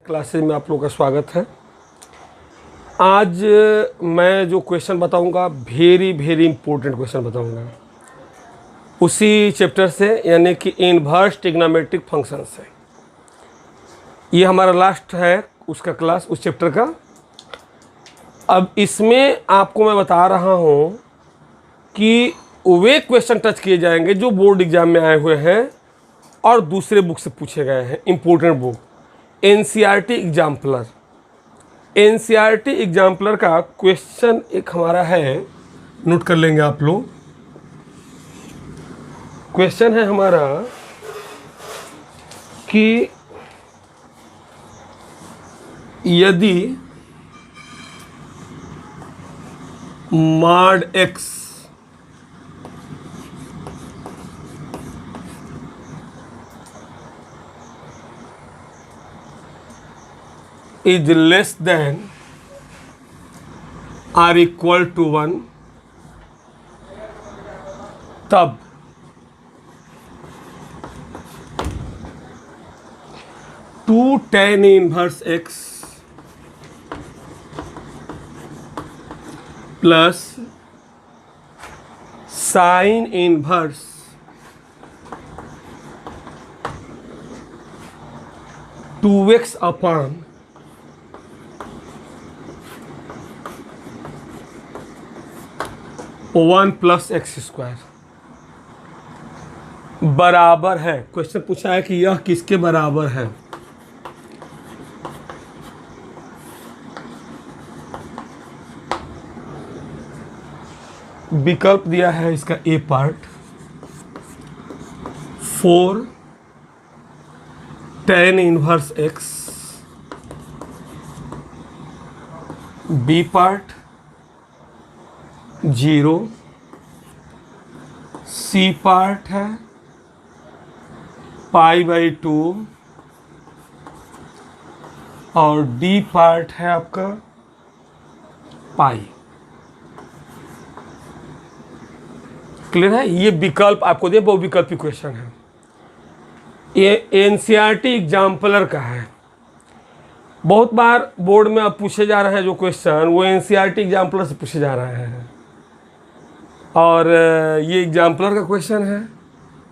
Classes में आप लोगों का स्वागत है। आज मैं जो क्वेश्चन बताऊंगा वेरी इंपॉर्टेंट क्वेश्चन बताऊंगा उसी चैप्टर से, यानी कि इनवर्स ट्रिग्नोमेट्रिक फंक्शन से। ये हमारा लास्ट है उसका क्लास, उस चैप्टर का। अब इसमें आपको मैं बता रहा हूँ कि वे क्वेश्चन टच किए जाएंगे जो बोर्ड एग्जाम में आए हुए हैं और दूसरे बुक से पूछे गए हैं। Important book NCERT exemplar, NCERT exemplar का क्वेश्चन एक हमारा है, नोट कर लेंगे आप लोग। क्वेश्चन है हमारा कि यदि mod X is less than or equal to 1, तब two tan inverse x plus sine inverse two X upon one plus X square बराबर है। क्वेश्चन पूछा है कि यह किसके बराबर है। विकल्प दिया है इसका A part 4 tan inverse x, B part 0, C part है π/2 और डी पार्ट है आपका पाई। क्लियर है। ये विकल्प आपको दे, बहुविकल्पी क्वेश्चन है। ये एनसीईआरटी एग्जाम्पलर का है। बहुत बार बोर्ड में अब पूछे जा रहे हैं जो क्वेश्चन, वो एनसीईआरटी एग्जाम्पलर से पूछे जा रहे हैं और ये एग्जाम्पलर का क्वेश्चन है।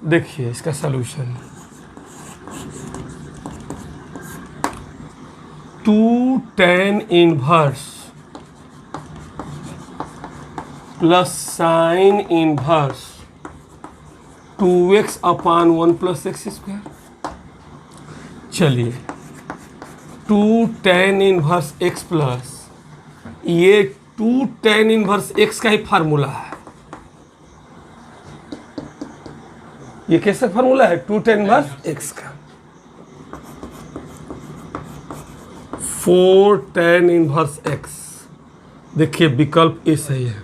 देखिए इसका solution 2 tan inverse plus sine inverse 2x upon 1 plus X square. चलिए 2 tan इनवर्स x प्लस ये 2 tan इनवर्स x का ही फार्मूला है। ये कैसा फार्मूला है 2 tan इनवर्स x का। 4 tan इनवर्स x, देखिए विकल्प ए सही है।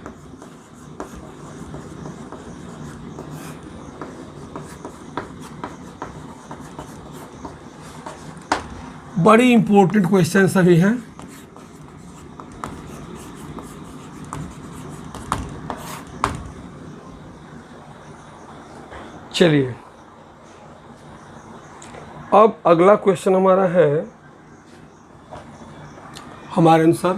बड़ी इंपॉर्टेंट क्वेश्चन सभी हैं। चलिए अब अगला क्वेश्चन हमारा है, हमारे अनुसार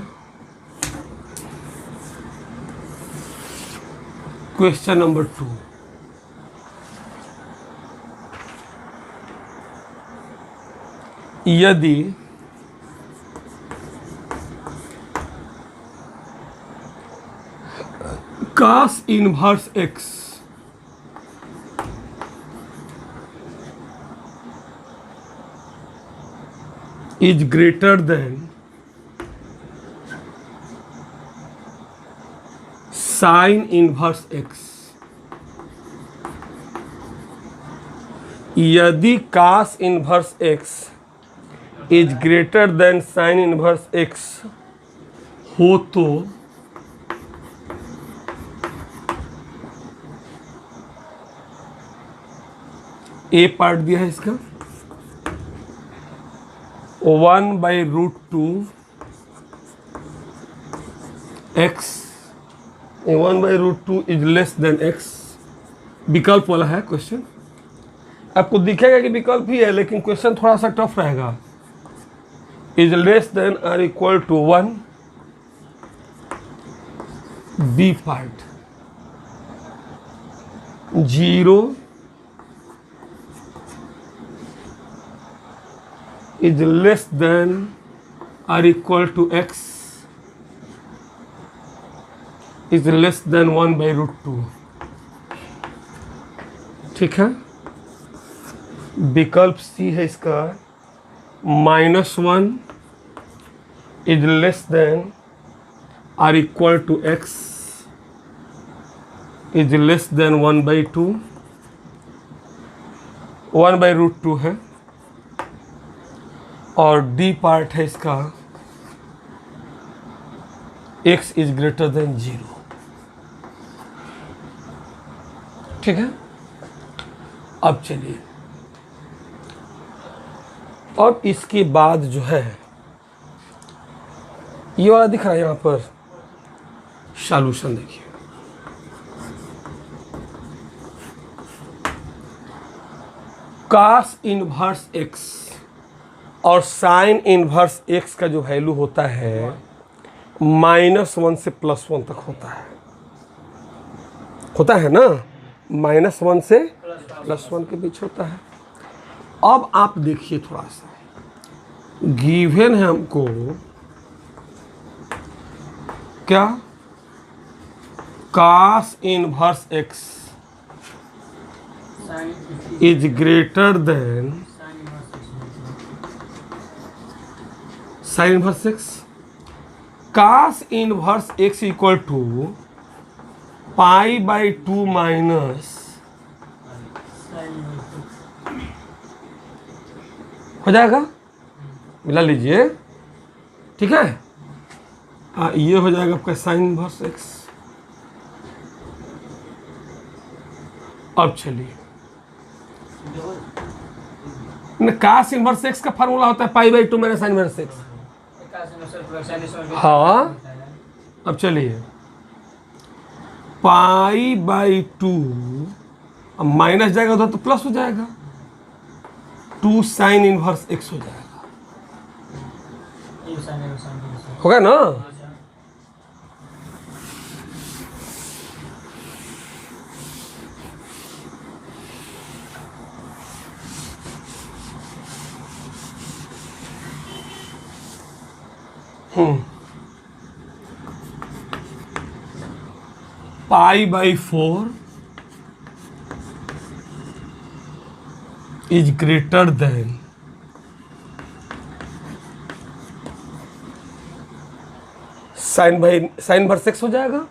क्वेश्चन नंबर 2। यदि cos inverse x is greater than sin inverse x, यदि cos inverse x is greater then sine inverse x हो तो ए पार्ट दिया है इसका 1/√2 x, 1/√2 is less than x। विकल्प वाला है क्वेश्चन। आपको दिखेगा कि विकल्प ही है, लेकिन क्वेश्चन थोड़ा सा टफ रहेगा। Is less than or equal to 1, B part 0 is less than or equal to x is less than 1/√2। ठीक है। विकल्प सी है इसका -1 is less than or equal to x is less than 1/2, 1/√2 है। और डी पार्ट है इसका x is greater then 0। ठीक है। अब चलिए, अब इसके बाद जो है ये वाला दिख रहा है यहाँ पर सॉल्यूशन, देखिए cos इनवर्स x और sin इनवर्स x का जो वैल्यू होता है -1 से +1 तक होता है ना, -1 से +1 के बीच होता है। अब आप देखिए थोड़ा सा, गिवन है हमको क्या, cos inverse x is greater than sin inverse x। cos inverse x equal to π/2 minus हो जाएगा, मिला लीजिए। ठीक है। ये हो जाएगा आपका sin इनवर्स x। अब चलिए, cos इनवर्स x का फार्मूला होता है π/2 माइनस sin इनवर्स x। हाँ, अब चलिए π/2 माइनस जाएगा उधर तो प्लस हो जाएगा, 2 sin इनवर्स x हो जाएगा, होगा ना। π/4 is greater than sin inverse x हो जाएगा।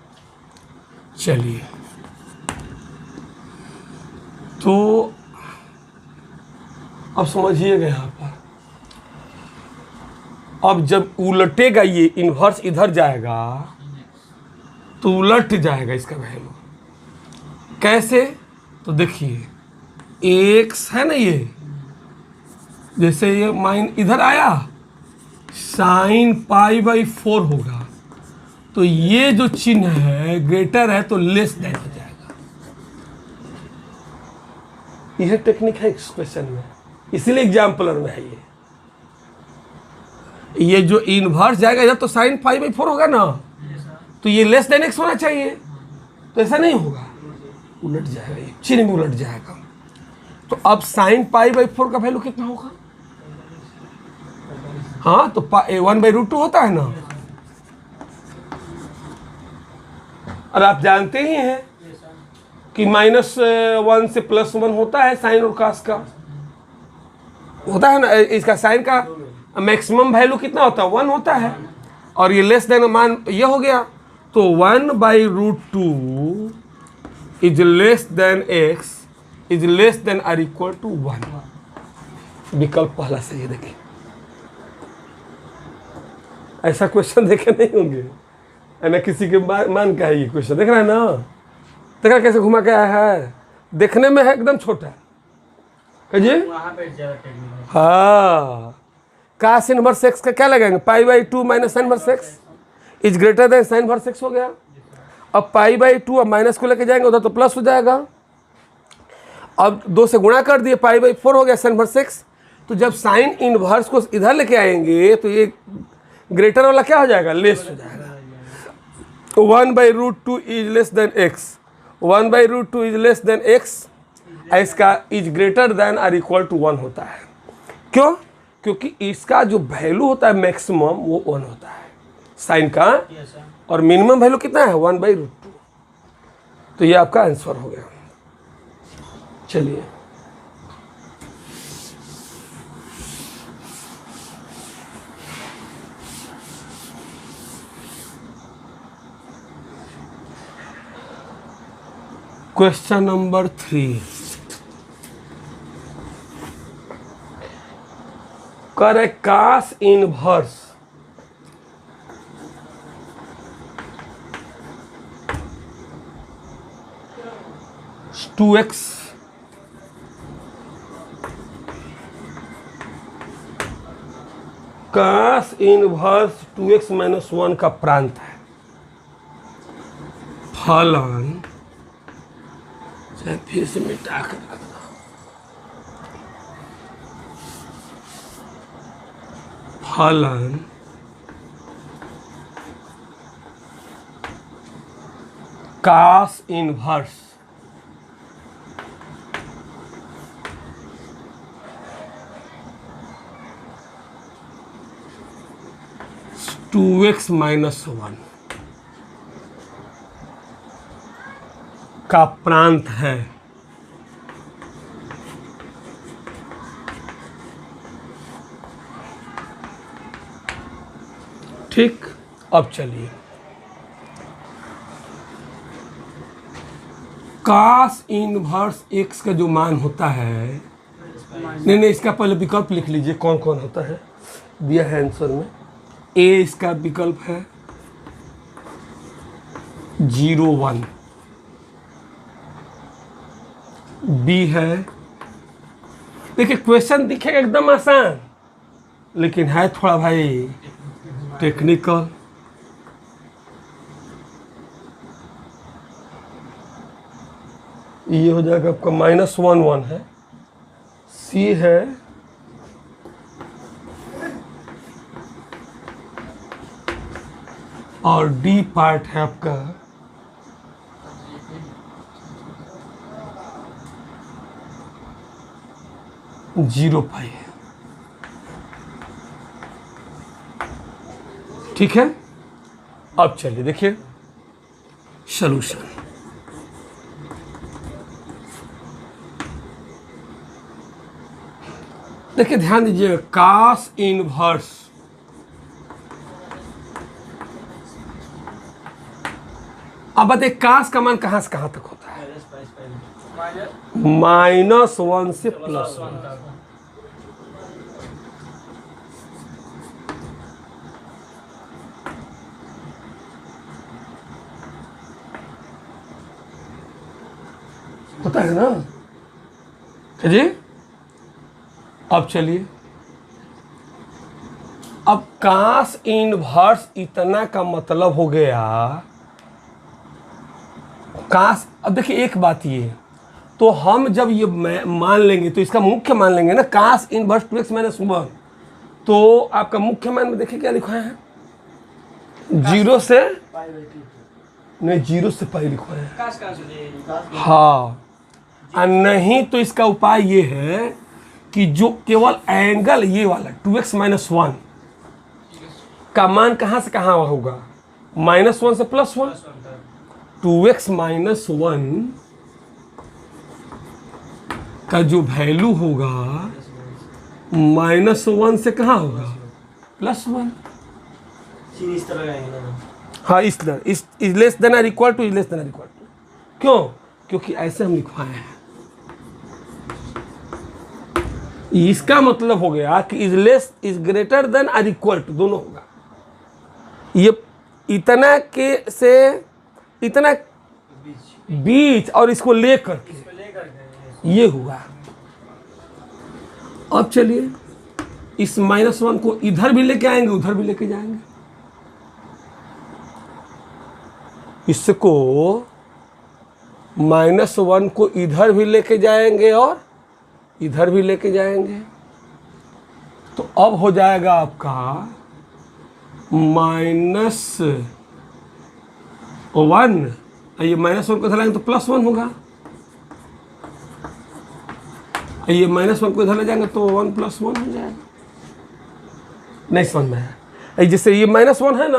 चलिए, तो अब समझिएगा यहाँ पर, अब जब उलटेगा ये इन्वर्स इधर जाएगा तो उलट जाएगा इसका वैल्यू। कैसे? तो देखिए, x है ना, ये जैसे ये माइन इधर आया, sin π/4 होगा, तो ये जो चिन्ह है ग्रेटर है तो लेस देन हो जाएगा। यह टेक्निक है इस क्वेश्चन में, इसीलिए एग्जाम्पलर में है ये जो इनवर्स जाएगा इधर तो sin π/4 होगा ना, तो ये लेस देन x होना चाहिए, तो ऐसा नहीं होगा, उलट जाएगा, ये चिन्ह में उलट जाएगा। तो अब sin π/4 का वैल्यू कितना होगा? हाँ, तो 1/√2 होता है ना, और आप जानते ही हैं कि -1 से +1 होता है साइन और cos का, होता है ना। इसका साइन का मैक्सिमम वैल्यू कितना होता है? 1 होता है, और ये लेस देन मान ये हो गया, तो 1/√2 is less than x is less than or equal to 1। विकल्प पहला सही है। देखिए, ऐसा क्वेश्चन देखे नहीं होंगे ना, किसी के मान का है ये क्वेश्चन, देख रहा है ना, देख रहा कैसे घुमा के आया है, देखने में है एकदम छोटा जी। हाँ, cos इनवर्स x का क्या लगाएंगे? π/2 minus sin inverse x is greater than sin inverse x हो गया। अब π/2 अब माइनस को लेके जाएंगे उधर तो प्लस हो जाएगा। अब 2 से गुणा कर दिए, π/4 हो गया sin इनवर्स x, तो जब साइन इनवर्स को इधर लेके आएंगे तो ये ग्रेटर वाला क्या हो जाएगा, लेस हो जाएगा। 1/√2 is less then x, 1/√2 is less then x, इसका इज ग्रेटर देन और इक्वल टू 1 होता है। क्यों? क्योंकि इसका जो वैल्यू होता है मैक्सिमम वो 1 होता है साइन का, और मिनिमम वैल्यू कितना है 1/√2। तो ये आपका आंसर हो गया। चलिए क्वेश्चन नंबर 3, करे cos inverse two x cos inverse 2x - 1 का प्रांत है। फलन, फिर से मिटा कर रख दो, फलन cos inverse two x minus 1 का प्रांत है। ठीक, अब चलिए cos इनवर्स x का जो मान होता है, नहीं इसका पहले विकल्प लिख लीजिए कौन कौन होता है, दिया है आंसर में। a इसका विकल्प है 0, 1, b है, देखिए क्वेश्चन दिखेगा एकदम आसान लेकिन है थोड़ा भाई टेक्निकल। ये हो जाएगा आपका -1, 1 है, c है और डी पार्ट है आपका 0 पाई है। ठीक है, अब चलिए देखिए सॉल्यूशन। देखिए ध्यान दीजिए, cos इनवर्स अब बताइए cos का मान कहां से कहां तक होता है, -1 से +1। होता है ना जी। अब चलिए, अब cos इनवर्स इतना का मतलब हो गया cos। अब देखिए एक बात ये, तो हम जब ये मान लेंगे तो इसका मुख्य मान लेंगे ना cos इनवर्स 2x - 1, तो आपका मुख्य मान में देखिए क्या लिखा है, 0 से नहीं 0 से पाई लिखा है। हाँ, और नहीं तो इसका उपाय ये है कि जो केवल एंगल ये वाला 2x - 1 का मान कहाँ से कहाँ होगा, -1 से +1। 2x - 1 का जो वैल्यू होगा -1 से कहाँ होगा, +1। इस तरह, हाँ इस तरह, इज लेस देन और equal to, is less than और इक्वल टू। क्यों? क्योंकि ऐसे हम लिखवाए हैं। इसका मतलब हो गया कि is less is greater then और इक्वल टू दोनों होगा। ये इतना के से इतना बीच और इसको लेकर के ये हुआ। अब चलिए इस -1 को इधर भी लेके आएंगे उधर भी लेके जाएंगे, इसको -1 को इधर भी लेके जाएंगे और इधर भी लेके जाएंगे। तो अब हो जाएगा आपका -1, ये -1 को इधर लाएंगे तो +1 होगा, ये -1 को इधर ले जाएंगे तो 1 + 1 हो जाएगा। नहीं समझ में आया? जैसे ये -1 है ना,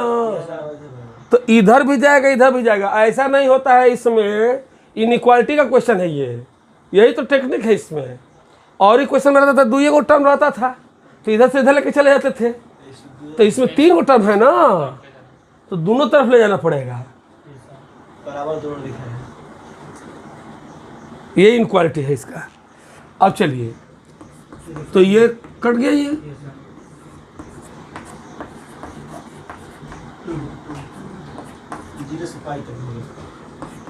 तो इधर भी जाएगा इधर भी जाएगा, ऐसा नहीं होता है। इसमें इनइक्वालिटी का क्वेश्चन है ये, यही तो टेक्निक है इसमें। और ही क्वेश्चन रहता था, 2 गो टर्म रहता था तो इधर से इधर लेके चले जाते थे। तो इसमें 3 गो टर्म है ना, तो दोनों तरफ ले जाना पड़ेगा, बराबर दोनों लिखा है। ये इनक्वालिटी है इसका। अब चलिए, तो ये कट गया ये, जीरो से पाई तक होगा।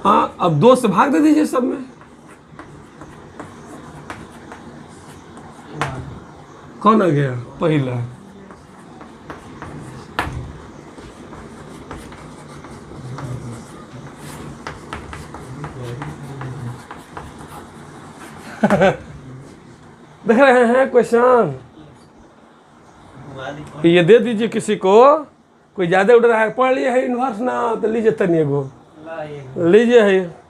हाँ अब 2 से भाग दे दीजिए सब में। कौन आ गया पहला? देख रहे हैं क्वेश्चन? ये दे दीजिए किसी को, कोई ज्यादा उड़ रहा है, पढ़ लिए है इन्वर्स ना, तो लीजिए तनी एगो लीजिए है।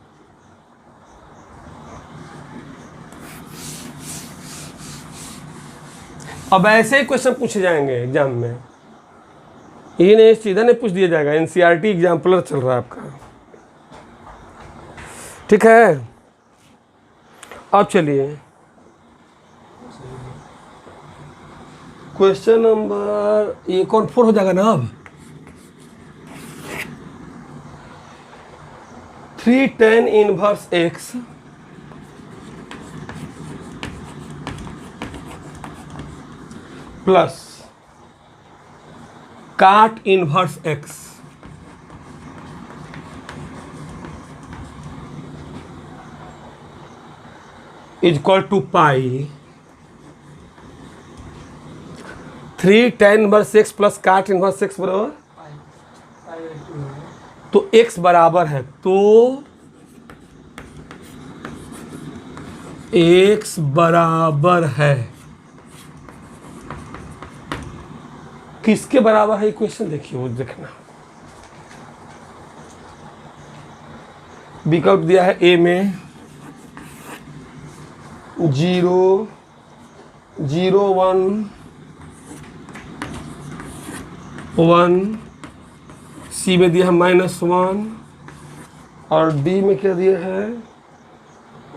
अब ऐसे ही क्वेश्चन पूछे जाएंगे एग्जाम में, ये नहीं सीधा नहीं पूछ दिया जाएगा। एनसीईआरटी एग्जाम्पलर चल रहा है आपका, ठीक है। अब चलिए क्वेश्चन नंबर, ये कौन 4 हो जाएगा ना अब? 3 tan inverse x plus cot inverse x is equal to pi 3 tan inverse x plus cot inverse x बराबर, तो x बराबर है, तो x बराबर है किसके बराबर है? इक्वेशन देखिए, वो देखना। विकल्प दिया है ए में 0, 0, 1, 1, सी में दिया है -1 और डी में क्या दिया है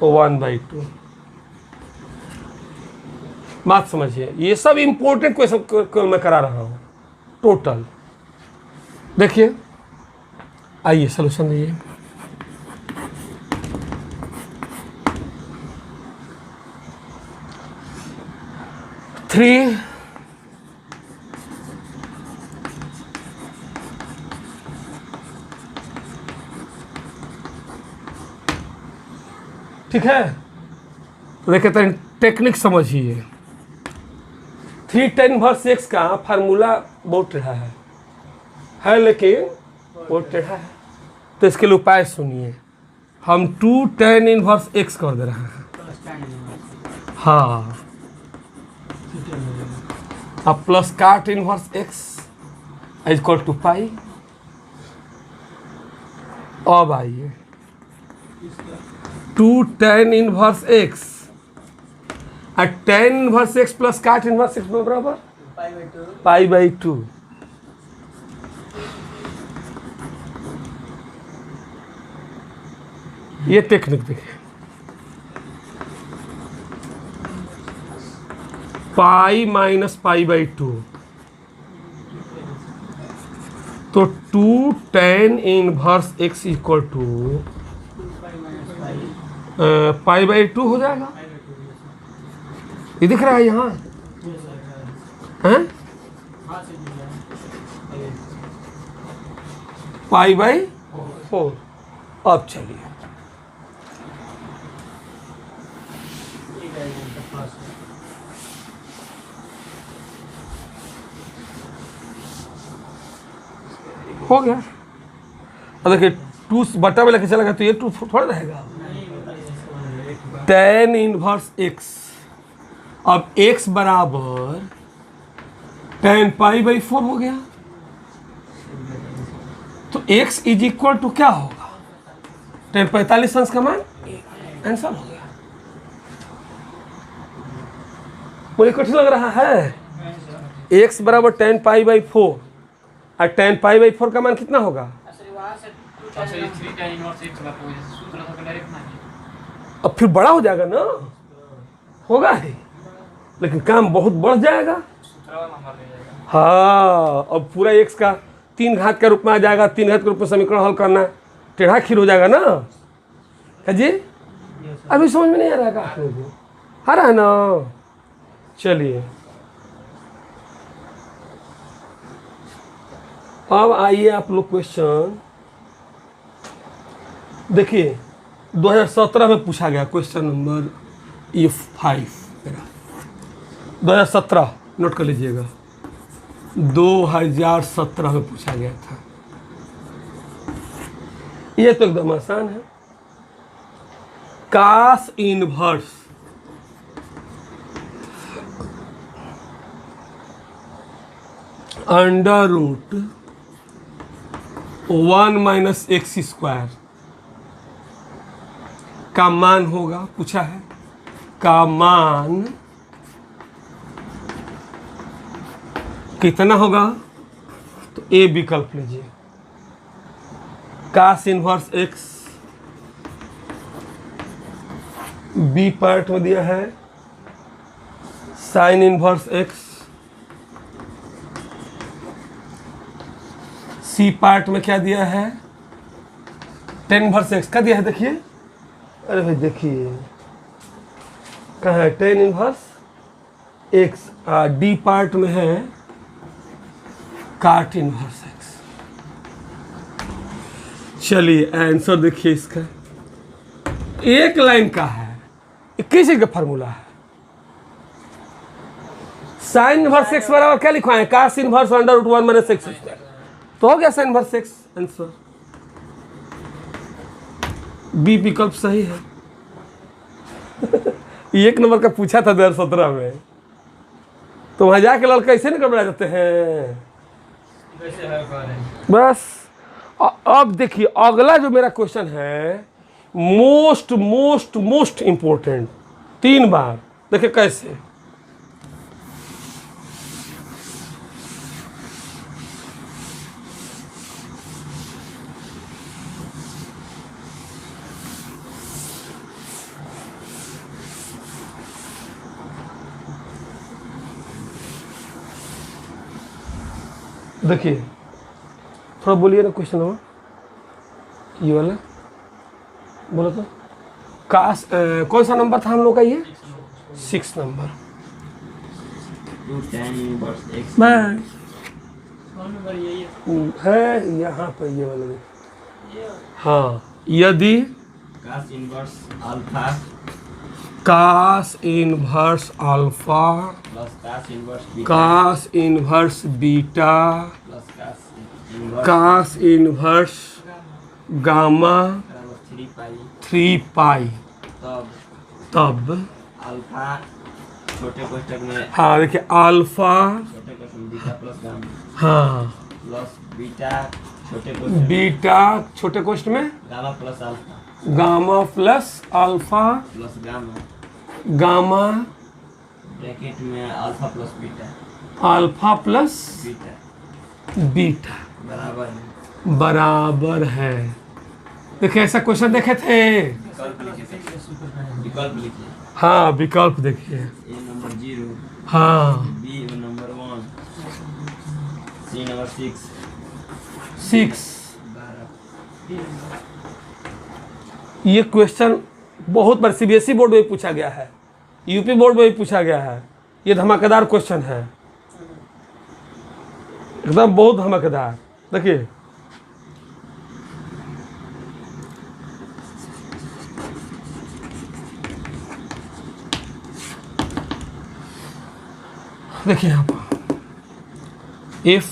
1/2। बात समझिए, ये सब इंपॉर्टेंट क्वेश्चन मैं करा रहा हूँ टोटल। देखिए, आइए सलूशन दीजिए। थ्री ठीक है, तो देखिए तो टेक्निक समझिए। 3 tan इनवर्स x का फार्मूला बहुत टेढ़ा है लेकिन बहुत टेढ़ा है, तो इसके लिए उपाय सुनिए। हम 2 tan इनवर्स x कर दे रहे हैं, हाँ, अब plus cot inverse x is equal to pi. अब आइए 2 tan इनवर्स x और tan inverse x plus cot inverse x बराबर π/2। ये टेक्निक देखिए, पाई माइनस π/2, तो 2 tan inverse x equal to π/2 हो जाएगा। ये दिख रहा है यहाँ हैं, π/4। अब चलिए हो गया। अब देखिए 2 बटा में लेके चला गया तो ये 2 थोड़ा रहेगा। tan इनवर्स x, अब x बराबर tan पाई बाई 4 हो गया। तो x इज इक्वल टू क्या होगा? tan 45 अंश का मान आंसर हो गया। मुझे कठिन लग रहा है। x बराबर tan पाई बाई 4 और tan पाई बाई 4 का मान कितना होगा? अब फिर बड़ा हो जाएगा ना, होगा ही, लेकिन काम बहुत बढ़ जाएगा। हाँ, अब पूरा x का 3 घात के रूप में आ जाएगा। 3 घात के रूप में समीकरण हल करना टेढ़ा खीर हो जाएगा ना। है जी? अभी समझ में नहीं आ रहा है आप लोगों को? आ रहा है ना? चलिए अब आइए आप लोग क्वेश्चन देखिए। 2017 में पूछा गया क्वेश्चन नंबर E5 मेरा 2017, नोट कर लीजिएगा। 2017 में पूछा गया था। ये तो एकदम आसान है। Cos inverse under root 1 minus x square का मान होगा, पूछा है, का मान कितना होगा? तो ए विकल्प लीजिए। Cos inverse x B part में दिया है, sine inverse X C part में क्या दिया है? टेन इनवर्स एक्स का दिया है। देखिए, अरे भाई देखिए कहाँ है tan inverse x. D part में है काट इनवर्स एक्स। चलिए आंसर देखिए इसका, एक लाइन का है, किसी का फॉर्मूला है। साइन इनवर्स एक्स बराबर क्या लिखा है? Cos inverse under root 1 minus x square. तो हो गया sine inverse x answer. B विकल्प सही है। एक नंबर का पूछा था 2017 में, तो वहां जाके लड़का ऐसे नहीं घबरा जाते हैं बस। अब देखिए अगला जो मेरा क्वेश्चन है, मोस्ट मोस्ट मोस्ट इंपॉर्टेंट, 3 बार। देखिए कैसे। देखिए थोड़ा बोलिए ना क्वेश्चन हो, ये वाला बोलो तो। कास कौन सा नंबर था हम लोग का? ये 6 नंबर। है यहाँ पर ये वाला। हाँ, यदि cos inverse alpha cos inverse alpha plus cos inverse beta plus cos inverse gamma 3 pi, तब अल्फा छोटे कोष्ठक में, हाँ देखिए अल्फा, छोटे कोष्ठक में बीटा प्लस गामा, हाँ प्लस बीटा छोटे कोष्ठक बीटा छोटे कोष्ठ में gamma plus alpha, gamma plus alpha plus gamma, gamma bracket में alpha plus beta, alpha plus beta beta बराबर है। बराबर है। देखिए ऐसा क्वेश्चन देखे थे। विकल्प लिखिए। हाँ विकल्प देखिए। ए नंबर 0, हाँ बी नंबर 1, सी नंबर 6। 12। ये क्वेश्चन बहुत बार सीबीएसई बोर्ड में भी पूछा गया है, यूपी बोर्ड में भी पूछा गया है। ये धमाकेदार क्वेश्चन है, एकदम बहुत धमाकेदार। देखिए देखिए यहाँ पर if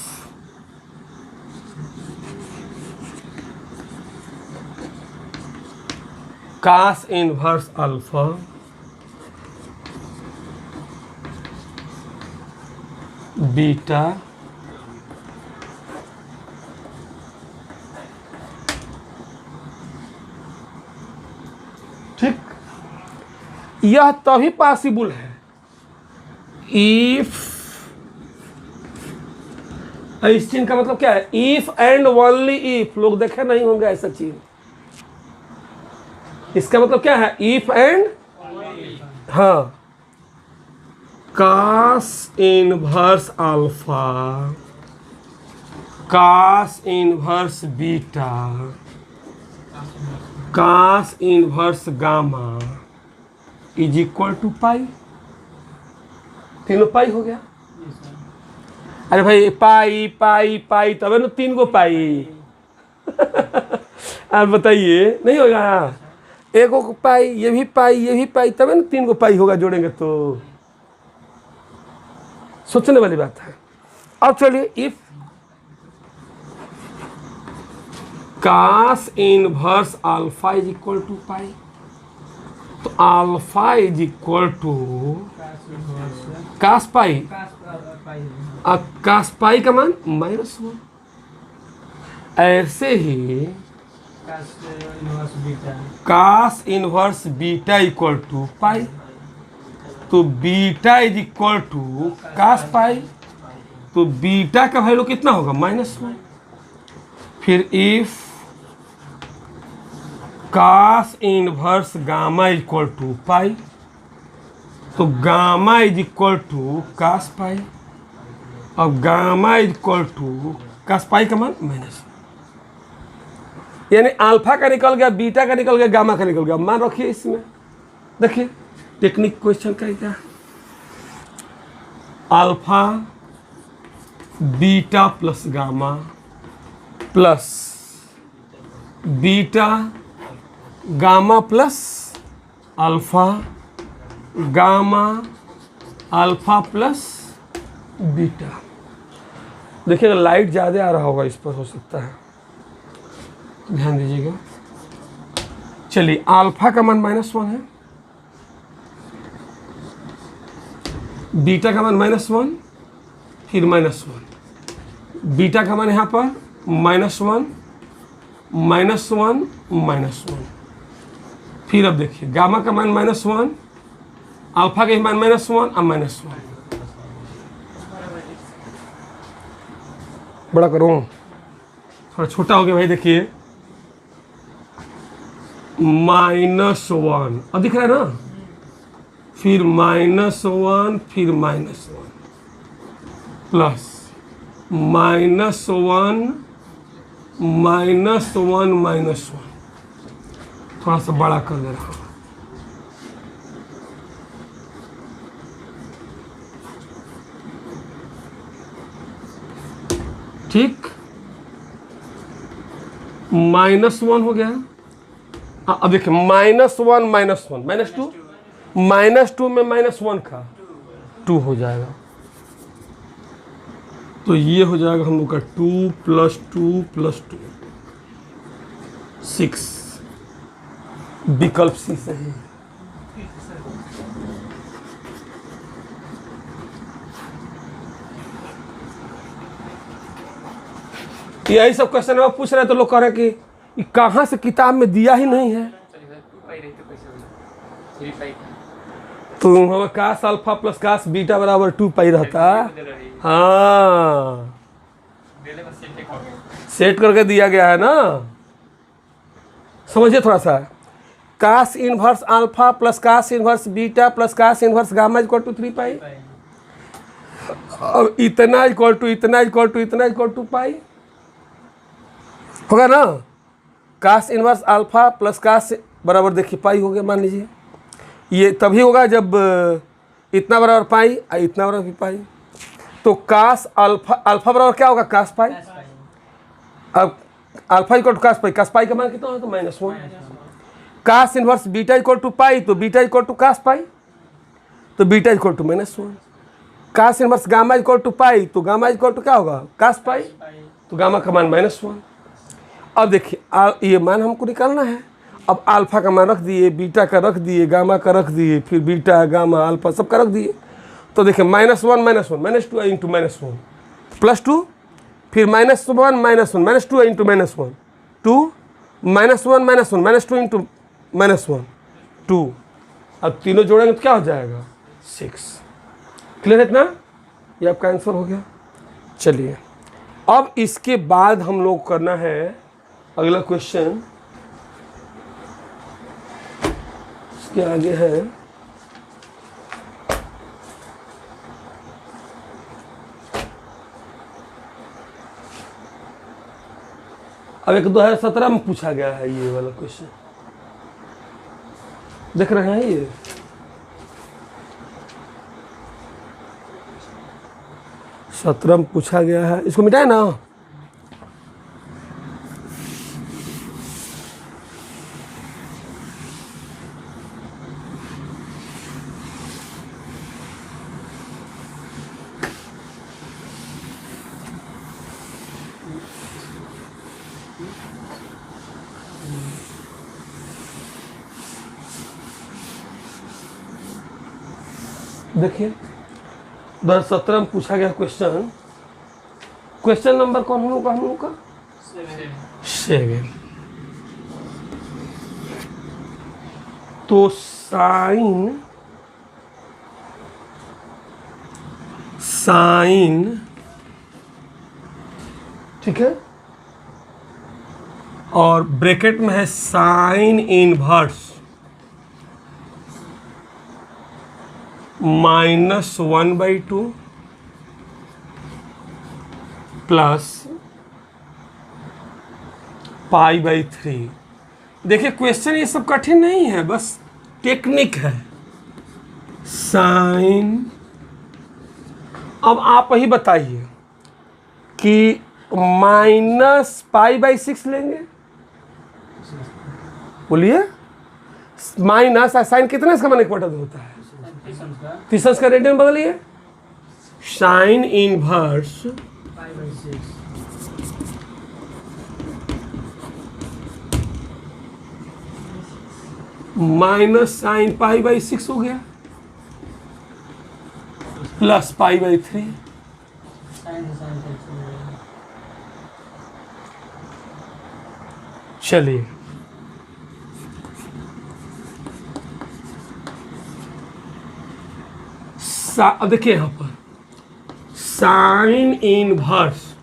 cos inverse alpha beta ठीक। यह तभी पॉसिबल है इफ, इस चीज का मतलब क्या है, इफ एंड ओनली इफ। लोग देखे नहीं होंगे ऐसा चीज। इसका मतलब क्या है, इफ एंड, हाँ, cos inverse alpha, cos inverse beta, cos inverse gamma is equal to pi. तीनों पाई हो गया। अरे भाई पाई पाई पाई तब है ना 3 गो पाई। आप बताइए नहीं होगा, एक को पाई, ये भी पाई, ये भी पाई, तब है ना 3 गो पाई होगा जोड़ेंगे तो। सोचने वाली बात है। अब चलिए, if cos inverse alpha is equal to pi, तो alpha is equal to cos pi, cos pi का मान -1। ऐसे ही cos inverse beta equal to pi, तो beta is equal to cos pi, तो बीटा का वैल्यू कितना होगा, -1। फिर if cos inverse gamma equal to pi, तो gamma is equal to cos pi, अब gamma is equal to cos pi का मान -1। यानी अल्फा का निकल गया, बीटा का निकल गया, गामा का निकल गया। मान रखिए इसमें, देखिए टेक्निक क्वेश्चन का क्या, alpha beta plus gamma plus beta gamma plus alpha gamma alpha plus beta. देखिएगा लाइट ज़्यादा आ रहा होगा, इस पर हो सकता है, ध्यान दीजिएगा। चलिए, अल्फा का मान -1 है, बीटा का मान -1, फिर -1, बीटा का मान यहाँ पर -1 -1 -1। फिर अब देखिए गामा का मान -1, अल्फा का मान -1 और -1। बड़ा करो, थोड़ा छोटा हो गया भाई। देखिए -1 अब दिख रहा है ना, फिर -1, फिर -1 प्लस -1 -1 थोड़ा सा बड़ा कर दे रहा हूँ। ठीक, -1 हो गया। अब देखिए -1 -1 -2, -2 में -1 का 2 हो जाएगा, तो ये हो जाएगा हम लोग का 2 + 2 + 2 6। विकल्प सी सही है। यही सब क्वेश्चन में पूछ रहे तो लोग कह रहे कि ये कहाँ से किताब में दिया ही नहीं है। तो cos alpha plus cos beta बराबर 2 पाई रहता। हाँ, सेट करके दिया गया है ना, समझिए थोड़ा सा। Cos inverse alpha plus cos inverse beta plus cos inverse gamma equal to 3 pi. अब इतना इक्वल टू इतना इक्वल टू इतना इक्वल टू पाई होगा ना। Cos inverse alpha plus cos बराबर देखिए पाई हो गया, मान लीजिए। ये तभी होगा जब इतना बराबर पाई और इतना बराबर पाई। तो कास अल्फा बराबर क्या होगा, कास पाई। अब alpha equal to cos pi का मान कितना होगा, तो -1। Cos inverse beta equal to pi, तो beta equal to cos pi, तो beta equal to -1। Cos inverse gamma equal to pi, तो गामा इक्वल टू क्या होगा, कास पाई, तो गामा का मान -1। अब देखिए ये मान हमको निकालना है। अब अल्फा का मान रख दिए, बीटा का रख दिए, गामा का रख दिए, फिर बीटा गामा अल्फा सब का रख दिए, तो देखिए -1 -2 इंटू -1 +2, फिर -1 -1 -2 इंटू -1 2 -1 -1 -2 इंटू -1 2। अब तीनों जोड़ेंगे तो क्या हो जाएगा 6। क्लियर है इतना? ये आपका आंसर हो गया। चलिए अब इसके बाद हम लोग करना है अगला क्वेश्चन। इसके आगे है अब एक 2017 में पूछा गया है ये वाला क्वेश्चन, देख रहे हैं ये। सत्रह में पूछा गया है, इसको मिटाए ना। देखिए 2017 में पूछा गया क्वेश्चन, क्वेश्चन नंबर कौन हम लोग का 7। तो साइन ठीक है, और ब्रैकेट में है साइन इनवर्स -1/2 प्लस π/3। देखिए क्वेश्चन ये सब कठिन नहीं है, बस टेक्निक है। साइन, अब आप वही बताइए कि -π/6 लेंगे, बोलिए। माइनस साइन कितना इसका मान क्वार्टर होता है, 30 का रेडियन बदलिए। साइन इनवर्स माइनस साइन π/6 हो गया प्लस π/3। चलिए अब देखिए यहाँ पर साइन इनवर्स,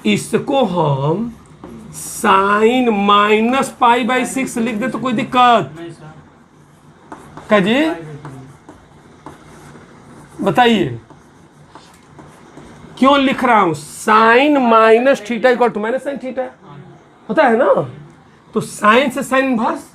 इसको हम साइन -π/6 लिख दे तो कोई दिक्कत क्या जी, बताइए क्यों लिख रहा हूं। Sine minus theta equal to minus sine theta होता है ना, तो साइन से साइन इनवर्स